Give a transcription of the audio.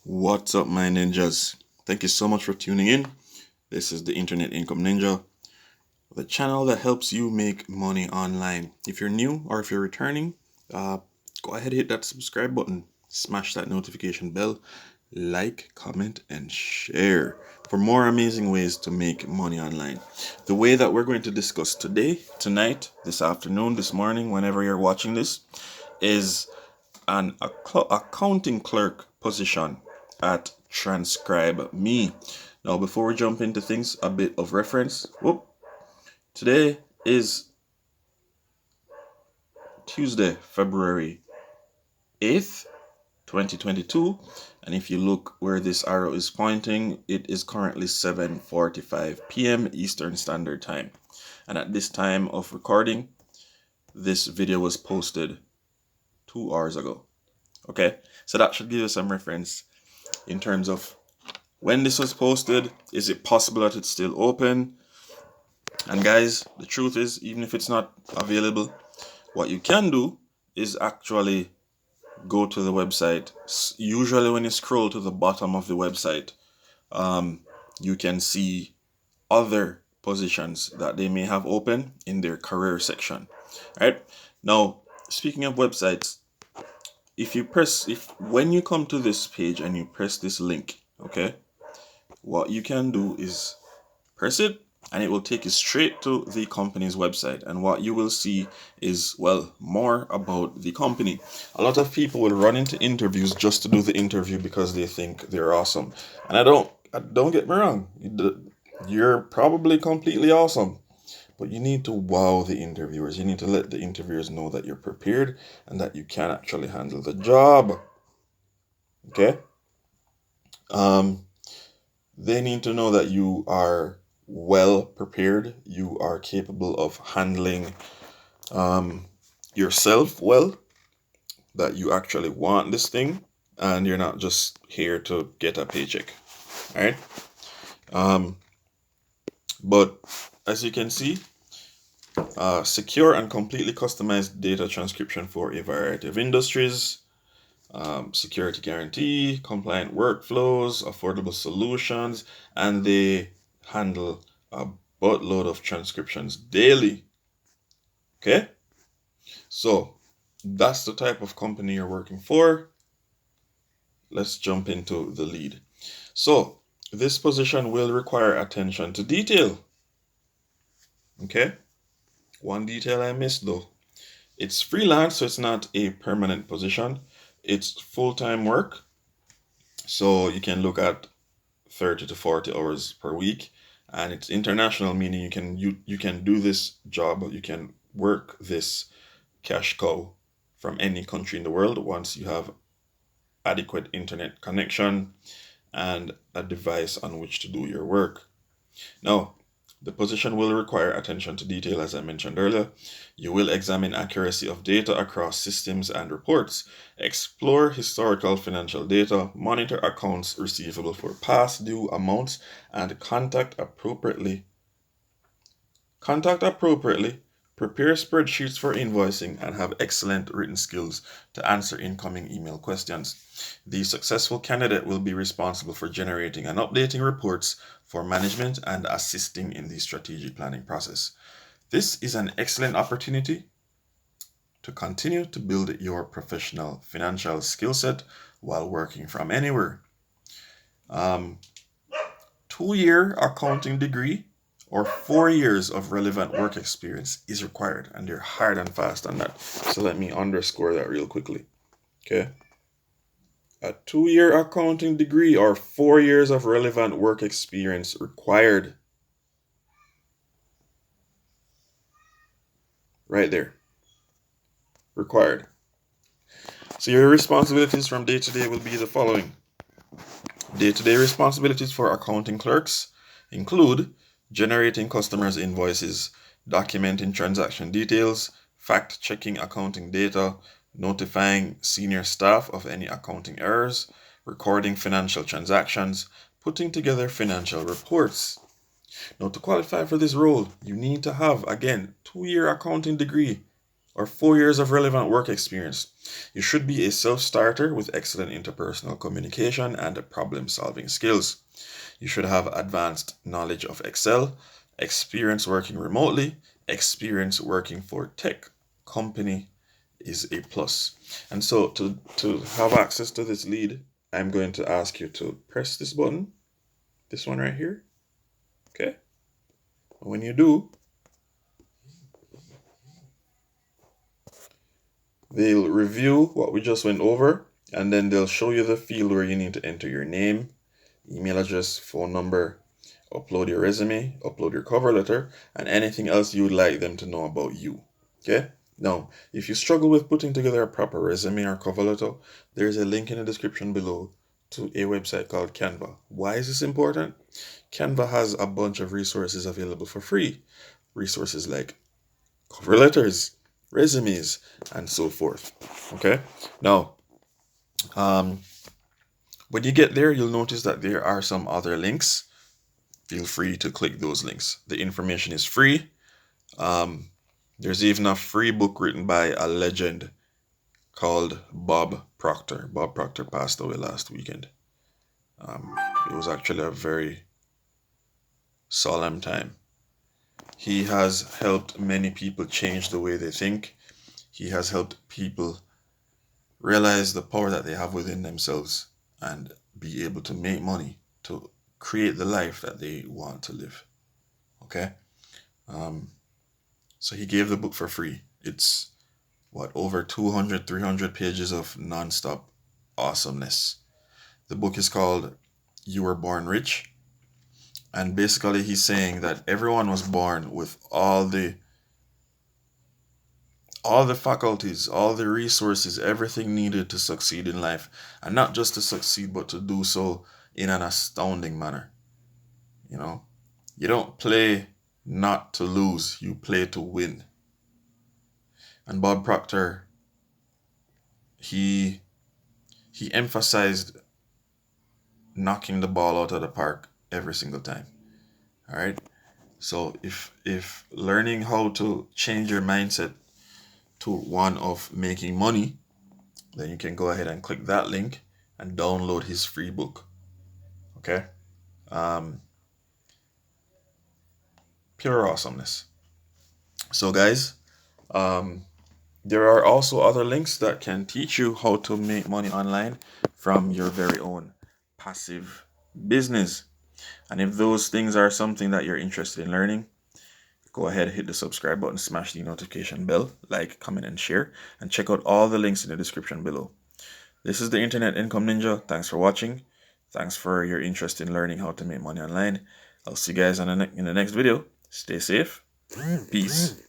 What's up, my ninjas? Thank you so much for tuning in. This is the Internet Income Ninja, the channel that helps you make money online. If you're new or if you're returning, go ahead and hit that subscribe button, smash that notification bell, like, comment, and share for more amazing ways to make money online. The way that we're going to discuss today, tonight, this afternoon, this morning, whenever you're watching this, is an accounting clerk position at TranscribeMe. Now, before we jump into things, a bit of reference. Today is Tuesday, February 8th, 2022. And if you look where this arrow is pointing, it is currently 7:45 p.m. Eastern Standard Time. And at this time of recording, this video was posted 2 hours ago. Okay, so that should give you some reference in terms of when this was posted. Is it possible that it's still open? And guys, the truth is, even if it's not available, what you can do is actually go to the website. Usually when you scroll to the bottom of the website, you can see other positions that they may have open in their career section. All right, now speaking of websites, when you come to this page and you press this link, okay, what you can do is press it and it will take you straight to the company's website. And what you will see is, well, more about the company. A lot of people will run into interviews just to do the interview because they think they're awesome. And I don't get me wrong, you're probably completely awesome. But you need to wow the interviewers. You need to let the interviewers know that you're prepared and that you can actually handle the job. Okay? They need to know that you are well prepared. You are capable of handling yourself well. That you actually want this thing and you're not just here to get a paycheck. All right? But as you can see, secure and completely customized data transcription for a variety of industries, security guarantee, compliant workflows, affordable solutions, and they handle a buttload of transcriptions daily. Okay? So that's the type of company you're working for. Let's jump into the lead. So this position will require attention to detail. Okay? One detail I missed though. It's freelance, so it's not a permanent position. It's full-time work. So you can look at 30 to 40 hours per week. And it's international, meaning you can do this job, you can work this cash cow from any country in the world once you have adequate internet connection and a device on which to do your work. Now, the position will require attention to detail, as I mentioned earlier. You will examine accuracy of data across systems and reports, explore historical financial data, monitor accounts receivable for past due amounts, and contact appropriately, prepare spreadsheets for invoicing, and have excellent written skills to answer incoming email questions. The successful candidate will be responsible for generating and updating reports for management and assisting in the strategic planning process. This is an excellent opportunity to continue to build your professional financial skill set while working from anywhere. 2-year accounting degree or 4 years of relevant work experience is required, and they're hard and fast on that. So let me underscore that real quickly. Okay. A 2-year accounting degree or 4 years of relevant work experience required. Right there. Required. So your responsibilities from day to day will be the following. Day-to-day responsibilities for accounting clerks include generating customers' invoices, documenting transaction details, fact-checking accounting data, notifying senior staff of any accounting errors, recording financial transactions, putting together financial reports. Now, to qualify for this role, you need to have, again, 2-year accounting degree or 4 years of relevant work experience. You should be a self-starter with excellent interpersonal communication and problem-solving skills. You should have advanced knowledge of Excel, experience working remotely, experience working for tech company is a plus. And so to have access to this lead, I'm going to ask you to press this button, this one right here. Okay. When you do, they'll review what we just went over, and then they'll show you the field where you need to enter your name, email address, phone number, upload your resume, upload your cover letter, and anything else you would like them to know about you. Okay? Now, if you struggle with putting together a proper resume or cover letter, there's a link in the description below to a website called Canva. Why is this important? Canva has a bunch of resources available for free. Resources like cover letters, resumes, and so forth. Okay? Now, when you get there, you'll notice that there are some other links. Feel free to click those links. The information is free. There's even a free book written by a legend called Bob Proctor. Bob Proctor passed away last weekend. It was actually a very solemn time. He has helped many people change the way they think. He has helped people realize the power that they have within themselves and be able to make money to create the life that they want to live. Okay? So he gave the book for free. It's over 200, 300 pages of non-stop awesomeness. The book is called You Were Born Rich. And basically he's saying that everyone was born with all the faculties, all the resources, everything needed to succeed in life. And not just to succeed, but to do so in an astounding manner. You know, you don't play not to lose, you play to win. And Bob Proctor, he emphasized knocking the ball out of the park every single time. All right. So if learning how to change your mindset to one of making money, then you can go ahead and click that link and download his free book. Okay. Pure awesomeness. So guys, there are also other links that can teach you how to make money online from your very own passive business. And if those things are something that you're interested in learning, go ahead, hit the subscribe button, smash the notification bell, like, comment, and share, and check out all the links in the description below. This is the Internet Income Ninja. Thanks for watching. Thanks for your interest in learning how to make money online. I'll see you guys in the next video. Stay safe. Peace.